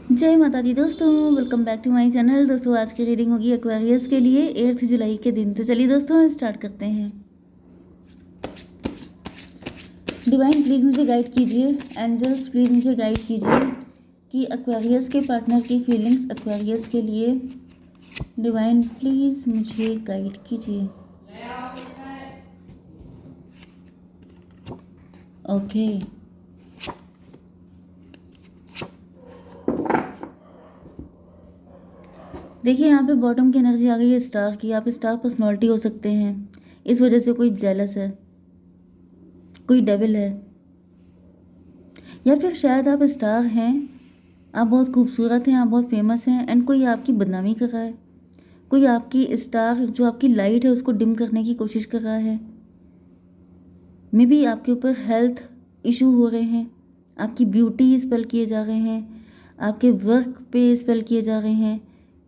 जय माता दी दोस्तों, welcome back to my channel. दोस्तों आज की रीडिंग होगी एक्वेरियस के लिए 8 जुलाई के दिन। तो चलिए दोस्तों स्टार्ट करते हैं। डिवाइन प्लीज़ मुझे गाइड कीजिए, एंजल्स प्लीज़ मुझे गाइड कीजिए कि एक्वेरियस के पार्टनर की फीलिंग्स एक्वेरियस के लिए। डिवाइन प्लीज़ मुझे गाइड कीजिए। ओके देखिए, यहाँ पे बॉटम की एनर्जी आ गई है स्टार की। आप स्टार पर्सनैलिटी हो सकते हैं, इस वजह से कोई जेलस है, कोई डेविल है, या फिर शायद आप स्टार हैं, आप बहुत खूबसूरत हैं, आप बहुत फेमस हैं एंड कोई आपकी बदनामी कर रहा है। कोई आपकी स्टार जो आपकी लाइट है उसको डिम करने की कोशिश कर रहा है। मे बी आपके ऊपर हेल्थ इशू हो रहे हैं, आपकी ब्यूटी स्पेल किए जा रहे हैं, आपके वर्क पे स्पेल किए जा रहे हैं,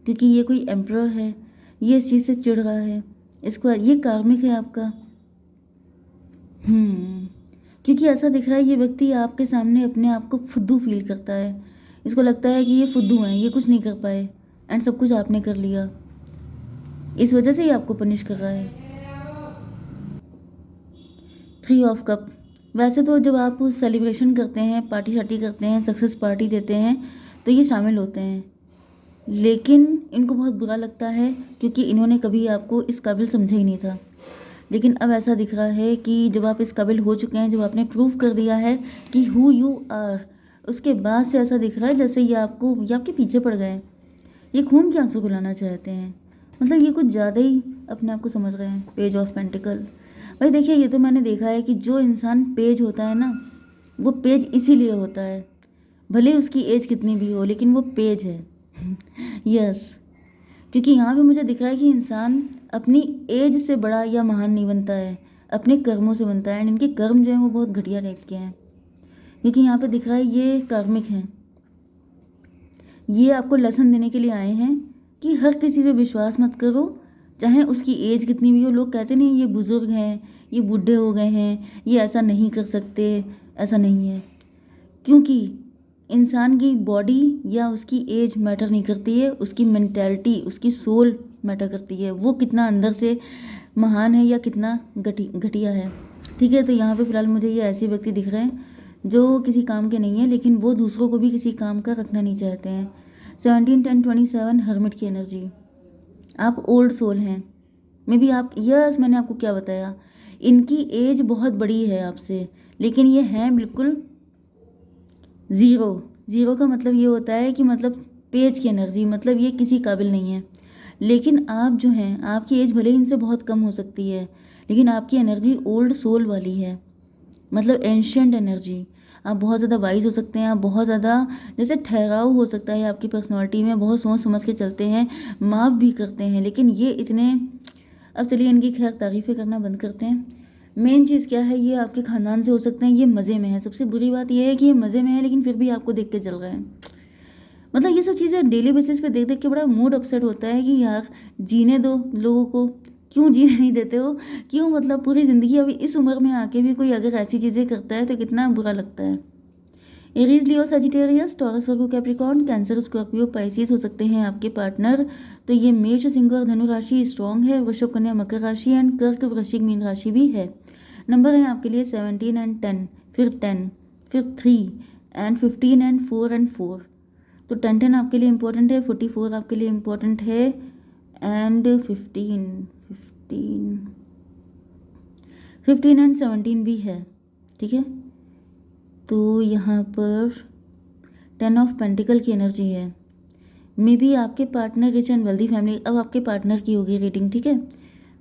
क्योंकि ये कोई एम्परर है, ये इस चीज़ से चिढ़ रहा है। इसको ये कार्मिक है आपका। क्योंकि ऐसा दिख रहा है ये व्यक्ति आपके सामने अपने आप को फुद्दू फील करता है। इसको लगता है कि ये फुद्दू हैं, ये कुछ नहीं कर पाए एंड सब कुछ आपने कर लिया। इस वजह से ही आपको पनिश कर रहा है। 3 ऑफ कप। वैसे तो जब आप सेलिब्रेशन करते हैं, पार्टी शार्टी करते हैं, सक्सेस पार्टी देते हैं, तो ये शामिल होते हैं, लेकिन इनको बहुत बुरा लगता है क्योंकि इन्होंने कभी आपको इस काबिल समझा ही नहीं था। लेकिन अब ऐसा दिख रहा है कि जब आप इस काबिल हो चुके हैं, जब आपने प्रूव कर दिया है कि हु यू आर, उसके बाद से ऐसा दिख रहा है जैसे ये आपके पीछे पड़ गए। ये खून के आंसू रुलाना चाहते हैं, मतलब ये कुछ ज़्यादा ही अपने आप को समझ रहे हैं। Page of pentacle. भाई देखिए, ये तो मैंने देखा है कि जो इंसान पेज होता है ना, वो पेज इसीलिए होता है, भले उसकी एज कितनी भी हो, लेकिन वो पेज है। यस क्योंकि यहाँ पे मुझे दिख रहा है कि इंसान अपनी एज से बड़ा या महान नहीं बनता है, अपने कर्मों से बनता है। एंड इनके कर्म जो हैं वो बहुत घटिया टाइप के हैं, क्योंकि यहाँ पे दिख रहा है ये कार्मिक हैं। ये आपको लेसन देने के लिए आए हैं कि हर किसी पे विश्वास मत करो, चाहे उसकी एज कितनी भी हो। लोग कहते नहीं ये बुज़ुर्ग हैं, ये बूढ़े हो गए हैं, ये ऐसा नहीं कर सकते। ऐसा नहीं है, क्योंकि इंसान की बॉडी या उसकी एज मैटर नहीं करती है, उसकी मेंटालिटी, उसकी सोल मैटर करती है। वो कितना अंदर से महान है या कितना घटिया है। ठीक है, तो यहाँ पे फ़िलहाल मुझे ये ऐसे व्यक्ति दिख रहे हैं जो किसी काम के नहीं है, लेकिन वो दूसरों को भी किसी काम का रखना नहीं चाहते हैं। 17-10-27 हर्मिट की एनर्जी। आप ओल्ड सोल हैं, मे बी आप, यस मैंने आपको क्या बताया, इनकी एज बहुत बड़ी है आपसे, लेकिन ये हैं बिल्कुल ज़ीरो। ज़ीरो का मतलब ये होता है कि मतलब पेज की एनर्जी, मतलब ये किसी काबिल नहीं है। लेकिन आप जो हैं, आपकी एज भले इनसे बहुत कम हो सकती है, लेकिन आपकी एनर्जी ओल्ड सोल वाली है, मतलब एंशियंट एनर्जी। आप बहुत ज़्यादा वाइज हो सकते हैं, आप बहुत ज़्यादा जैसे ठहराव हो सकता है आपकी पर्सनालिटी में, बहुत सोच समझ के चलते हैं, माफ़ भी करते हैं। लेकिन ये इतने, अब चलिए इनकी खैर तारीफ़ें करना बंद करते हैं। मेन चीज़ क्या है, ये आपके ख़ानदान से हो सकते हैं, ये मज़े में है। सबसे बुरी बात ये है कि ये मज़े में है, लेकिन फिर भी आपको देख के चल रहे हैं। मतलब ये सब चीज़ें डेली बेसिस पे देख देख के बड़ा मूड अपसेट होता है कि यार जीने दो लोगों को, क्यों जीने नहीं देते हो, क्यों मतलब पूरी ज़िंदगी अभी इस उम्र में आके भी कोई अगर ऐसी चीज़ें करता है तो कितना बुरा लगता है। एरीज, लियो, सजिटेरियस, टॉरस, वर्गो, कैप्रिकॉर्न, कैंसर, स्कॉर्पियो, पाइसिस हो सकते हैं आपके पार्टनर। तो ये मेष, सिंह और धनु राशि स्ट्रॉन्ग है। वृषभ, कन्या, मकर राशि एंड कर्क, वृश्चिक, मीन राशि भी है। नंबर है आपके लिए 17 एंड 10, फिर 10, फिर 3 एंड 15 एंड 4 एंड 4। तो 10 आपके लिए इंपॉर्टेंट है, 44 आपके लिए इंपॉर्टेंट है एंड 15 एंड 17 भी है। ठीक है, तो यहाँ पर 10 ऑफ पेंटिकल की एनर्जी है। मे बी आपके partner rich and wealthy family. अब आपके पार्टनर की होगी रीडिंग। ठीक है,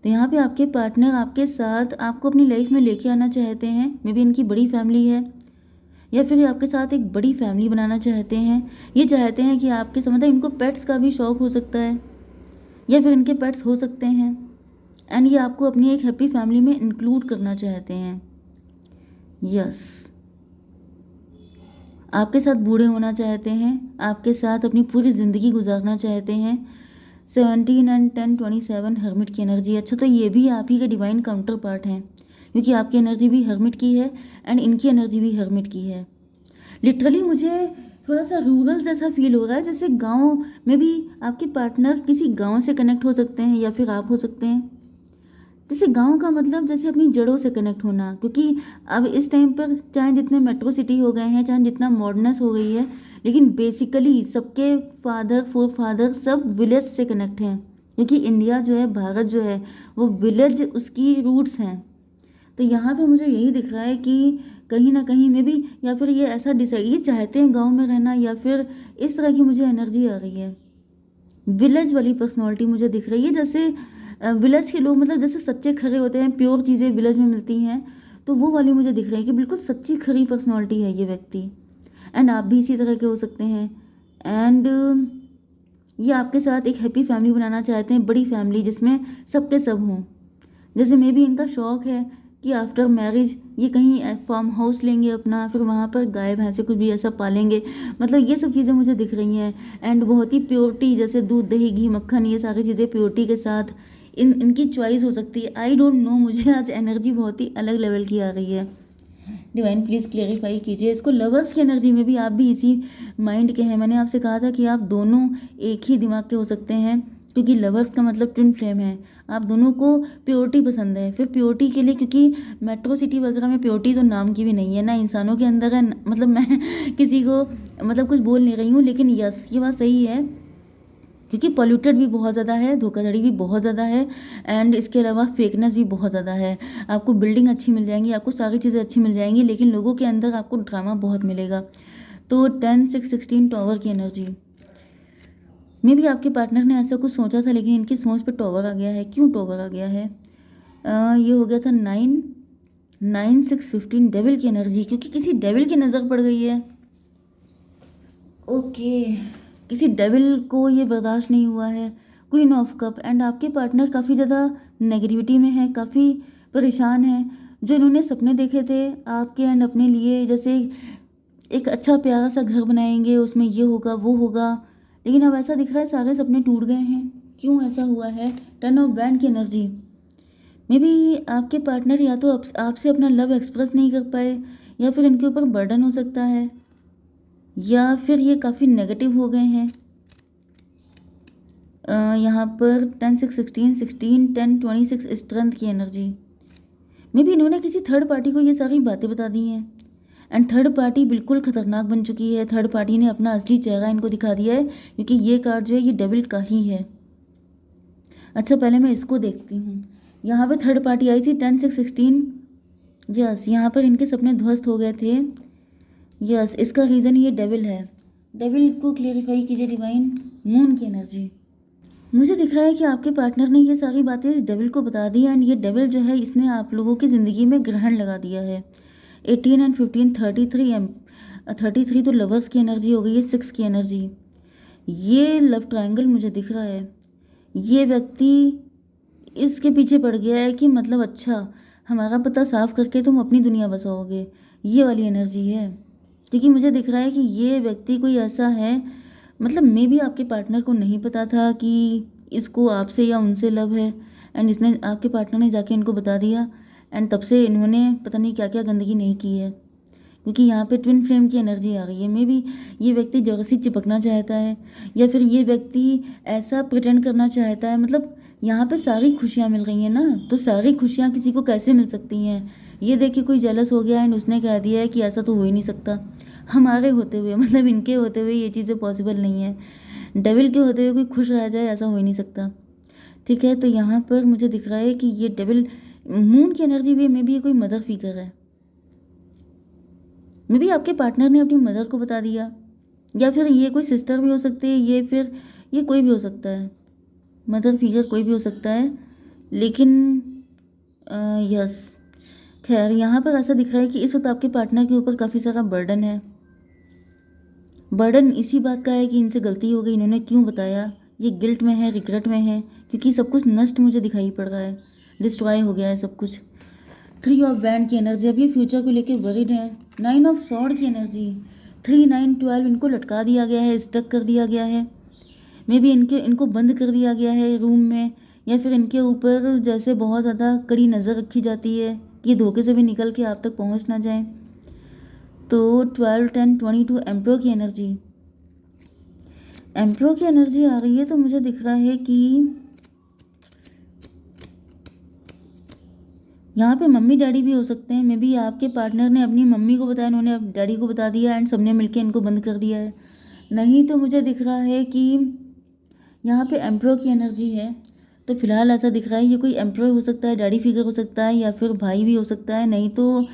तो यहाँ पे आपके पार्टनर आपके साथ आपको अपनी लाइफ में लेके आना चाहते हैं। मे बी इनकी बड़ी फैमिली है, या फिर आपके साथ एक बड़ी फैमिली बनाना चाहते हैं। ये चाहते हैं कि आपके साथ, मतलब इनको पेट्स का भी शौक हो सकता है, या फिर इनके पेट्स हो सकते हैं एंड ये आपको अपनी एक हैप्पी फैमिली में इंक्लूड करना चाहते हैं। यस, आपके साथ बूढ़े होना चाहते हैं, आपके साथ अपनी पूरी ज़िंदगी गुजारना चाहते हैं। 17 एंड 10-27 हर्मिट की एनर्जी। अच्छा, तो ये भी आप ही का डिवाइन काउंटर पार्ट हैं, क्योंकि आपकी एनर्जी भी हर्मिट की है एंड इनकी एनर्जी भी हर्मिट की है। लिटरली मुझे थोड़ा सा रूरल जैसा फील हो रहा है, जैसे गांव में भी आपके पार्टनर किसी गांव से कनेक्ट हो सकते हैं या फिर आप हो सकते हैं। जैसे गांव का मतलब जैसे अपनी जड़ों से कनेक्ट होना, क्योंकि अब इस टाइम पर चाहे जितने मेट्रो सिटी हो गए हैं, चाहे जितना मॉडर्ननेस हो गई है, लेकिन बेसिकली सबके फादर फोर फादर सब विलेज से कनेक्ट हैं, क्योंकि इंडिया जो है, भारत जो है, वो विलेज उसकी रूट्स हैं। तो यहाँ पे मुझे यही दिख रहा है कि कहीं ना कहीं में भी, या फिर ये ऐसा डिसाइड, ये चाहते हैं गांव में रहना, या फिर इस तरह की मुझे एनर्जी आ रही है। विलेज वाली पर्सनालिटी मुझे दिख रही है, जैसे विलेज के लोग मतलब जैसे सच्चे खरे होते हैं, प्योर चीज़ें विलेज में मिलती हैं, तो वो वाली मुझे दिख रही है कि बिल्कुल सच्ची खरी पर्सनालिटी है ये व्यक्ति। एंड आप भी इसी तरह के हो सकते हैं। एंड ये आपके साथ एक हैप्पी फैमिली बनाना चाहते हैं, बड़ी फैमिली जिसमें सबके सब हों। जैसे मे भी इनका शौक है कि आफ्टर मैरिज ये कहीं फार्म हाउस लेंगे अपना, फिर वहाँ पर गाय भैंसे कुछ भी ऐसा पालेंगे, मतलब ये सब चीज़ें मुझे दिख रही हैं। एंड बहुत ही प्योरिटी, जैसे दूध दही घी मक्खन, ये सारी चीज़ें प्योरिटी के साथ इनकी चॉइस हो सकती है। आई डोंट नो, मुझे आज एनर्जी बहुत ही अलग लेवल की आ रही है। डिवाइन प्लीज़ क्लेरिफाई कीजिए इसको। लवर्स की एनर्जी में भी आप भी इसी माइंड के हैं। मैंने आपसे कहा था कि आप दोनों एक ही दिमाग के हो सकते हैं, क्योंकि लवर्स का मतलब ट्विन फ्लेम है। आप दोनों को प्योरिटी पसंद है। फिर प्योरिटी के लिए, क्योंकि मेट्रो सिटी वगैरह में प्योरिटी तो नाम की भी नहीं है, ना इंसानों के अंदर है, मतलब मैं किसी को मतलब कुछ बोल नहीं रही हूँ, लेकिन यस ये बात सही है, क्योंकि पॉल्यूटेड भी बहुत ज़्यादा है, धोखाधड़ी भी बहुत ज़्यादा है, एंड इसके अलावा फेकनेस भी बहुत ज़्यादा है। आपको बिल्डिंग अच्छी मिल जाएंगी, आपको सारी चीज़ें अच्छी मिल जाएंगी, लेकिन लोगों के अंदर आपको ड्रामा बहुत मिलेगा। तो 10 6 16 टॉवर की एनर्जी में भी आपके पार्टनर ने ऐसा कुछ सोचा था, लेकिन इनकी सोच पे टॉवर आ गया है। क्यों टॉवर आ गया है? ये हो गया था 9 9 6 15 डेविल की एनर्जी, क्योंकि किसी डेविल की नज़र पड़ गई है। ओके, किसी डेविल को ये बर्दाश्त नहीं हुआ है। क्वीन ऑफ कप, एंड आपके पार्टनर काफ़ी ज़्यादा नेगेटिविटी में है, काफ़ी परेशान है। जो इन्होंने सपने देखे थे आपके एंड अपने लिए, जैसे एक अच्छा प्यारा सा घर बनाएंगे, उसमें ये होगा वो होगा, लेकिन अब ऐसा दिख रहा है सारे सपने टूट गए हैं। क्यों ऐसा हुआ है? 10 ऑफ वैंड की एनर्जी मे बी आपके पार्टनर या तो आपसे अपना लव एक्सप्रेस नहीं कर पाए, या फिर इनके ऊपर बर्डन हो सकता है, या फिर ये काफ़ी नेगेटिव हो गए हैं। यहाँ पर 10 6 16 16 10 26 स्ट्रेंथ की एनर्जी में भी इन्होंने किसी थर्ड पार्टी को ये सारी बातें बता दी हैं, एंड थर्ड पार्टी बिल्कुल खतरनाक बन चुकी है। थर्ड पार्टी ने अपना असली चेहरा इनको दिखा दिया है, क्योंकि ये कार्ड जो है ये डेविल का ही है। अच्छा, पहले मैं इसको देखती हूँ। यहाँ पे थर्ड पार्टी आई थी 10 6 16। यस, यहाँ पर इनके सपने ध्वस्त हो गए थे। यस, इसका रीज़न ये डेविल है। डेविल को क्लेरिफाई कीजिए डिवाइन। मून की एनर्जी मुझे दिख रहा है कि आपके पार्टनर ने ये सारी बातें इस डेविल को बता दी, एंड ये डेविल जो है इसने आप लोगों की ज़िंदगी में ग्रहण लगा दिया है। 18 एंड 15 33 33 तो लवर्स की एनर्जी हो गई है। 6 की एनर्जी, ये लव ट्रायंगल मुझे दिख रहा है। ये व्यक्ति इसके पीछे पड़ गया है कि मतलब अच्छा हमारा पता साफ करके तुम अपनी दुनिया बसाओगे, ये वाली एनर्जी है। क्योंकि मुझे दिख रहा है कि ये व्यक्ति कोई ऐसा है, मतलब मे भी आपके पार्टनर को नहीं पता था कि इसको आपसे या उनसे लव है, एंड इसने आपके पार्टनर ने जाके इनको बता दिया, एंड तब से इन्होंने पता नहीं क्या क्या गंदगी नहीं की है। क्योंकि यहाँ पे ट्विन फ्लेम की एनर्जी आ रही है। मे बी ये व्यक्ति जबरदस्ती चिपकना चाहता है, या फिर ये व्यक्ति ऐसा प्रिटेंड करना चाहता है, मतलब यहाँ पे सारी खुशियाँ मिल रही हैं ना, तो सारी खुशियाँ किसी को कैसे मिल सकती हैं? ये देख के कोई जेलस हो गया एंड उसने कह दिया है कि ऐसा तो हो ही नहीं सकता हमारे होते हुए, मतलब इनके होते हुए ये चीज़ें पॉसिबल नहीं है। डेविल के होते हुए कोई खुश रह जाए, ऐसा हो ही नहीं सकता। ठीक है, तो यहाँ पर मुझे दिख रहा है कि ये डेविल मून की एनर्जी भी, मे बी ये कोई मदर फिगर है। मे बी आपके पार्टनर ने अपनी मदर को बता दिया, या फिर ये कोई सिस्टर भी हो सकती है, ये फिर ये कोई भी हो सकता है, मदर फिगर कोई भी हो सकता है। लेकिन यस, खैर यहाँ पर ऐसा दिख रहा है कि इस वक्त आपके पार्टनर के ऊपर काफ़ी सारा बर्डन है। बर्डन इसी बात का है कि इनसे गलती हो गई, इन्होंने क्यों बताया, ये गिल्ट में है, रिग्रेट में है, क्योंकि सब कुछ नष्ट मुझे दिखाई पड़ रहा है, डिस्ट्रॉय हो गया है सब कुछ। 3 ऑफ वैंड की एनर्जी, अब ये फ्यूचर को लेके वरीड है। 9 ऑफ सॉर्ड की एनर्जी, 3 9 12 इनको लटका दिया गया है, स्टक कर दिया गया है। मे बी इनको बंद कर दिया गया है रूम में, या फिर इनके ऊपर जैसे बहुत ज़्यादा कड़ी नज़र रखी जाती है कि धोखे से भी निकल के आप तक पहुंच ना जाए। तो 12 10 22 एम्प्रो की एनर्जी, एम्प्रो की एनर्जी आ रही है। तो मुझे दिख रहा है कि यहाँ पे मम्मी डैडी भी हो सकते हैं। मे बी आपके पार्टनर ने अपनी मम्मी को बताया, उन्होंने अब डैडी को बता दिया एंड सबने मिलके इनको बंद कर दिया है। नहीं तो मुझे दिख रहा है कि यहाँ पे एम्प्रो की एनर्जी है। तो फिलहाल ऐसा दिख रहा है ये कोई एम्प्रो हो सकता है, डैडी फिगर हो सकता है, या फिर भाई भी हो सकता है। नहीं तो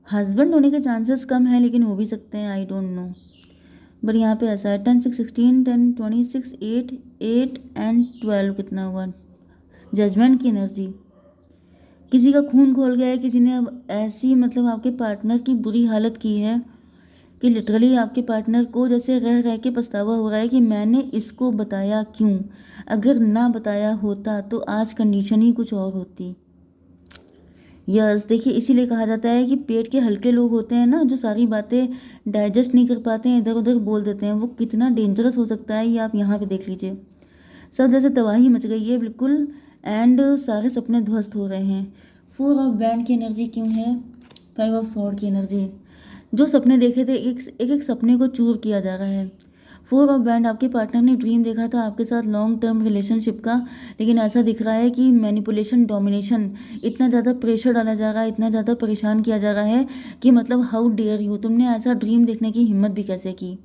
हस्बैंड होने के चांसेस कम है, लेकिन हो भी सकते हैं, आई डोंट नो। बट यहाँ पे ऐसा है 10 6 16 10 26 8 8 एंड 12 कितना हुआ, जजमेंट की एनर्जी। किसी का खून खोल गया है, किसी ने अब ऐसी मतलब आपके पार्टनर की बुरी हालत की है कि लिटरली आपके पार्टनर को जैसे रह रह के पछतावा हो रहा है कि मैंने इसको बताया क्यों। अगर ना बताया होता तो आज कंडीशन ही कुछ और होती। यस, देखिए इसीलिए कहा जाता है कि पेट के हल्के लोग होते हैं ना, जो सारी बातें डाइजेस्ट नहीं कर पाते हैं, इधर उधर बोल देते हैं, वो कितना डेंजरस हो सकता है ये आप यहाँ पे देख लीजिए। सब जैसे तबाही मच गई है बिल्कुल, एंड सारे सपने ध्वस्त हो रहे हैं। 4 ऑफ बैंड की एनर्जी क्यों है, 5 ऑफ सॉर्ड की एनर्जी। जो सपने देखे थे एक सपने को चूर किया जा रहा है। 4 ऑफ बैंड, आपके पार्टनर ने ड्रीम देखा था आपके साथ लॉन्ग टर्म रिलेशनशिप का, लेकिन ऐसा दिख रहा है कि मैनिपुलेशन, डोमिनेशन, इतना ज़्यादा प्रेशर डाला जा रहा है, इतना ज़्यादा परेशान किया जा रहा है कि मतलब हाउ डेयर यू, तुमने ऐसा ड्रीम देखने की हिम्मत भी कैसे की।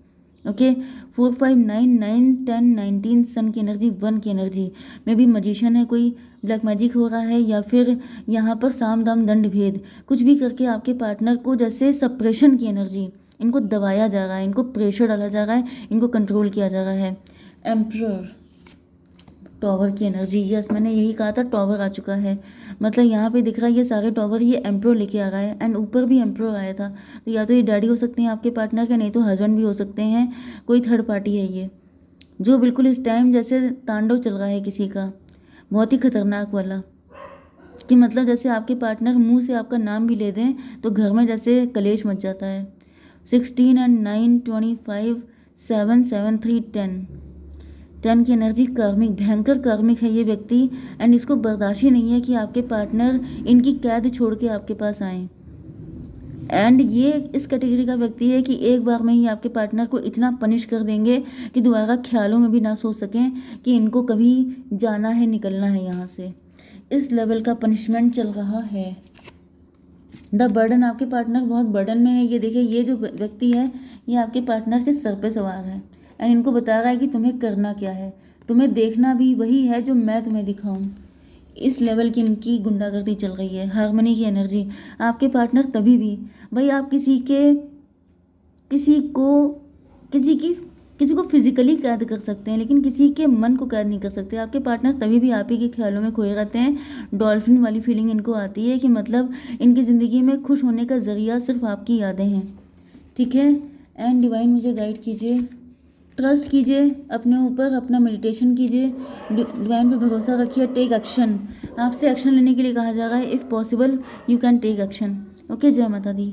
ओके 4 5 9 9 10 19 सन की एनर्जी, 1 की एनर्जी में भी मजिशियन है, कोई ब्लैक मैजिक हो रहा है, या फिर यहाँ पर साम दाम दंड भेद कुछ भी करके आपके पार्टनर को जैसे सप्रेशन की एनर्जी, इनको दबाया जा रहा है, इनको प्रेशर डाला जा रहा है, इनको कंट्रोल किया जा रहा है। एम्परर, टॉवर की एनर्जी, यस मैंने यही कहा था, टॉवर आ चुका है। मतलब यहाँ पे दिख रहा है ये सारे टॉवर ये एम्प्रो लेके आ रहा है, एंड ऊपर भी एम्प्रो आया था। तो या तो ये डैडी हो सकते हैं आपके पार्टनर के, नहीं तो हस्बैंड भी हो सकते हैं, कोई थर्ड पार्टी है ये, जो बिल्कुल इस टाइम जैसे तांडव चल रहा है किसी का, बहुत ही खतरनाक वाला, कि मतलब जैसे आपके पार्टनर मुंह से आपका नाम भी ले दें तो घर में जैसे कलेश मच जाता है। 16 एंड 9 25 7 7 3 10 10 की एनर्जी, कार्मिक, भयंकर कार्मिक है ये व्यक्ति, एंड इसको बर्दाश्त ही नहीं है कि आपके पार्टनर इनकी कैद छोड़ के आपके पास आए। एंड ये इस कैटेगरी का व्यक्ति है कि एक बार में ही आपके पार्टनर को इतना पनिश कर देंगे कि दोबारा ख्यालों में भी ना सोच सकें कि इनको कभी जाना है, निकलना है यहाँ से। इस लेवल का पनिशमेंट चल रहा है। द बर्डन, आपके पार्टनर बहुत बर्डन में है। ये देखिए ये जो व्यक्ति है ये आपके पार्टनर के सर पे सवार है, एंड इनको बता रहा है कि तुम्हें करना क्या है, तुम्हें देखना भी वही है जो मैं तुम्हें दिखाऊं। इस लेवल की इनकी गुंडागर्दी चल रही है। हार्मनी की एनर्जी, आपके पार्टनर तभी भी, भाई आप किसी को फिजिकली कैद कर सकते हैं, लेकिन किसी के मन को कैद नहीं कर सकते। आपके पार्टनर तभी भी आप ही के ख्यालों में खोए रहते हैं। डॉल्फिन वाली फीलिंग इनको आती है कि मतलब इनकी ज़िंदगी में खुश होने का ज़रिया सिर्फ आपकी यादें हैं। ठीक है, एंड डिवाइन मुझे गाइड कीजिए, ट्रस्ट कीजिए अपने ऊपर, अपना मेडिटेशन कीजिए, डिवाइन पे भरोसा रखिए, टेक एक्शन। आपसे एक्शन लेने के लिए कहा जा रहा है, if possible you can take action. Okay, जय माता दी।